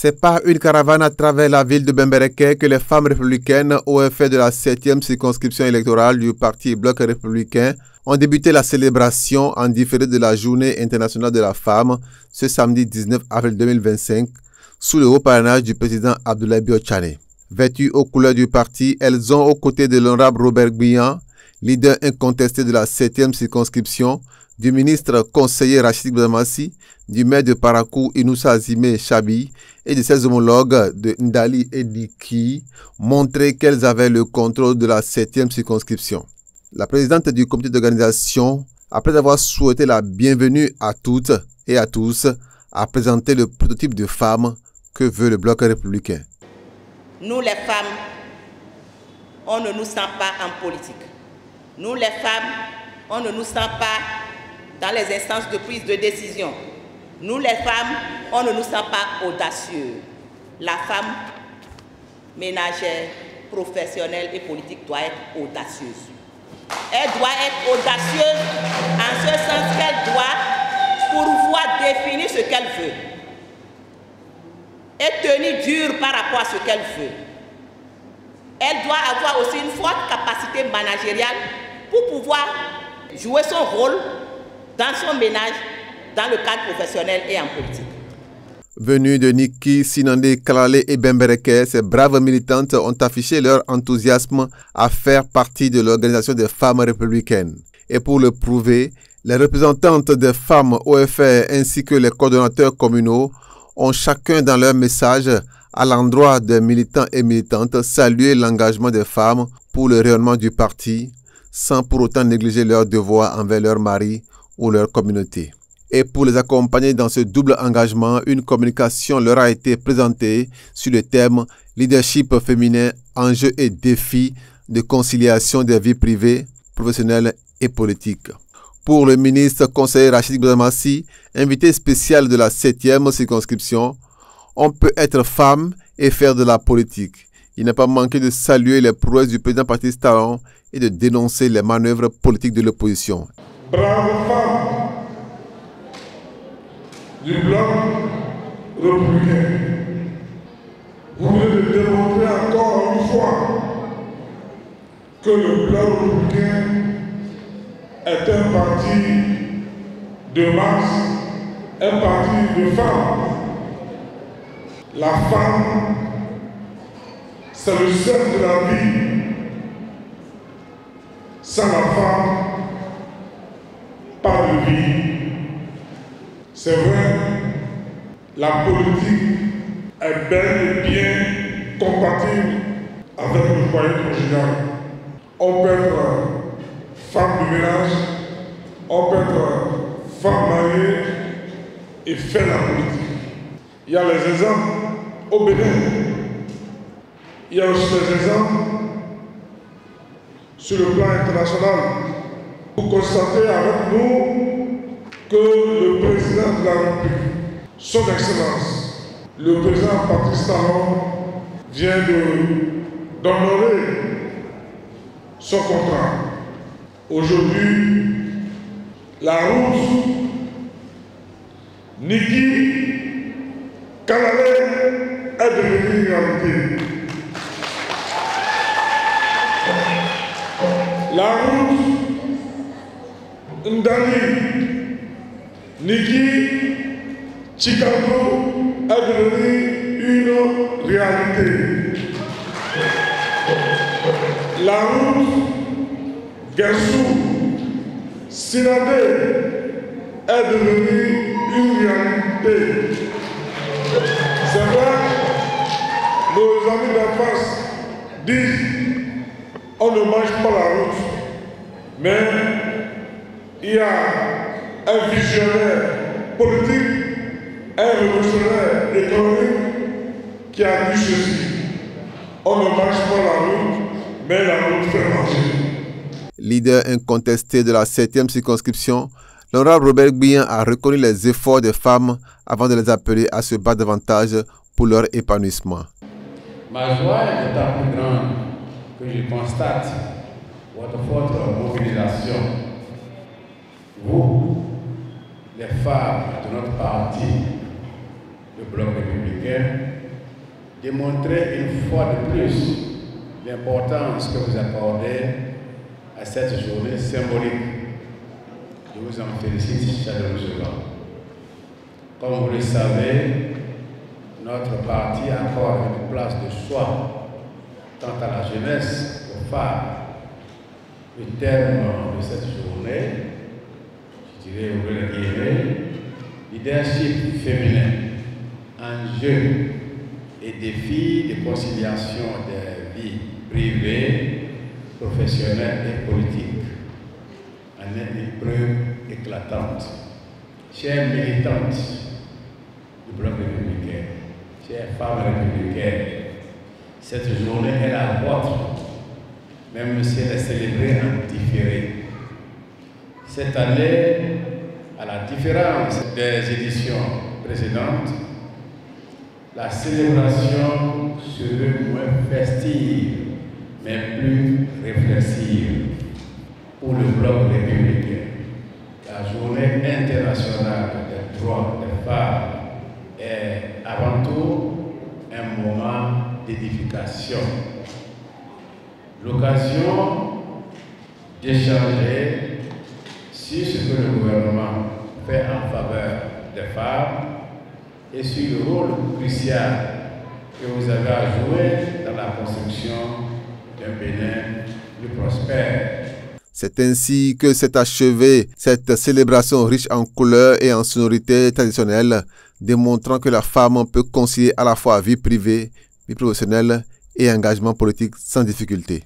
C'est par une caravane à travers la ville de Bembereke que les femmes républicaines OFR de la 7e circonscription électorale du Parti Bloc républicain ont débuté la célébration en différé de la Journée internationale de la femme ce samedi 19 avril 2025 sous le haut parrainage du président Abdoulaye Bio-Tchane. Vêtues aux couleurs du parti, elles ont aux côtés de l'honorable Robert Gbiyan, leader incontesté de la 7e circonscription, du ministre conseiller Rachid Boudamassi, du maire de Parakou Inoussa Azime Chabi et de ses homologues de Ndali et Diki, montré qu'elles avaient le contrôle de la 7e circonscription. La présidente du comité d'organisation, après avoir souhaité la bienvenue à toutes et à tous, a présenté le prototype de femme que veut le bloc républicain. Nous les femmes, on ne nous sent pas en politique. Nous les femmes, on ne nous sent pas dans les instances de prise de décision. Nous les femmes, on ne nous sent pas audacieux. La femme ménagère, professionnelle et politique doit être audacieuse. Elle doit être audacieuse en ce sens qu'elle doit pouvoir définir ce qu'elle veut et tenir dur par rapport à ce qu'elle veut. Elle doit avoir aussi une forte capacité managériale pour pouvoir jouer son rôle dans son ménage, dans le cadre professionnel et en politique. Venus de Niki, Sinandé, Kalale et Bembereke, ces braves militantes ont affiché leur enthousiasme à faire partie de l'organisation des femmes républicaines. Et pour le prouver, les représentantes des femmes OFR ainsi que les coordonnateurs communaux ont chacun dans leur message à l'endroit des militants et militantes salué l'engagement des femmes pour le rayonnement du parti, sans pour autant négliger leurs devoirs envers leurs maris ou leur communauté. Et pour les accompagner dans ce double engagement, une communication leur a été présentée sur le thème « Leadership féminin, enjeux et défis de conciliation des vies privées, professionnelles et politiques ». Pour le ministre conseiller Rachid Boudamassi, invité spécial de la 7e circonscription, on peut être femme et faire de la politique. Il n'a pas manqué de saluer les prouesses du président Patrice Talon et de dénoncer les manœuvres politiques de l'opposition. Brave femme du bloc républicain, vous venez de démontrer encore une fois que le bloc républicain est un parti de masse, un parti de femmes. La femme, c'est le centre de la vie. Sans la femme, pas de vie. C'est vrai, la politique est bel et bien compatible avec le foyer conjugal. On peut être femme de ménage, on peut être femme mariée et faire la politique. Il y a les exemples au Bénin. Il y a aussi les exemples sur le plan international. Vous constatez avec nous que le président de la République, son Excellence, le président Patrice Talon, vient d'honorer son contrat. Aujourd'hui, la route Niki Kalale est devenue réalité. La route Ndali Niki Chicago est devenue une réalité. La route Gassou Sinandé est devenue une réalité. C'est vrai, nos amis d'enfance disent on ne mange pas la route, mais il y a un visionnaire politique, un révolutionnaire économique qui a dit ceci. On ne mange pas la route, mais la route fait manger. Leader incontesté de la 7e circonscription, l'honorable Robert Gbiyan a reconnu les efforts des femmes avant de les appeler à se battre davantage pour leur épanouissement. Ma joie est d'autant plus grande que je constate votre forte mobilisation. Vous, les femmes de notre parti, le Bloc républicain, démontrer une fois de plus l'importance que vous accordez à cette journée symbolique. Je vous en félicite chaleureusement. Comme vous le savez, notre parti accorde une place de choix tant à la jeunesse qu'aux femmes. Le terme de cette journée, je dirais ouvrir les guillemets, leadership féminin, enjeux et défis de conciliation des vies privées, professionnelles et politiques, en est une preuve éclatante. Chères militantes du bloc républicain, chères femmes républicaines, cette journée est la vôtre, même si elle est célébrée en différé. Cette année, à la différence des éditions précédentes, la célébration serait moins festive, mais plus réflexive pour le bloc républicain. La journée internationale des droits des femmes est avant tout un moment d'édification, l'occasion d'échanger sur ce que le gouvernement fait en faveur des femmes et sur le rôle crucial que vous avez à jouer dans la construction d'un Bénin plus prospère. C'est ainsi que s'est achevée cette célébration riche en couleurs et en sonorités traditionnelles, démontrant que la femme peut concilier à la fois vie privée, vie professionnelle et engagement politique sans difficulté.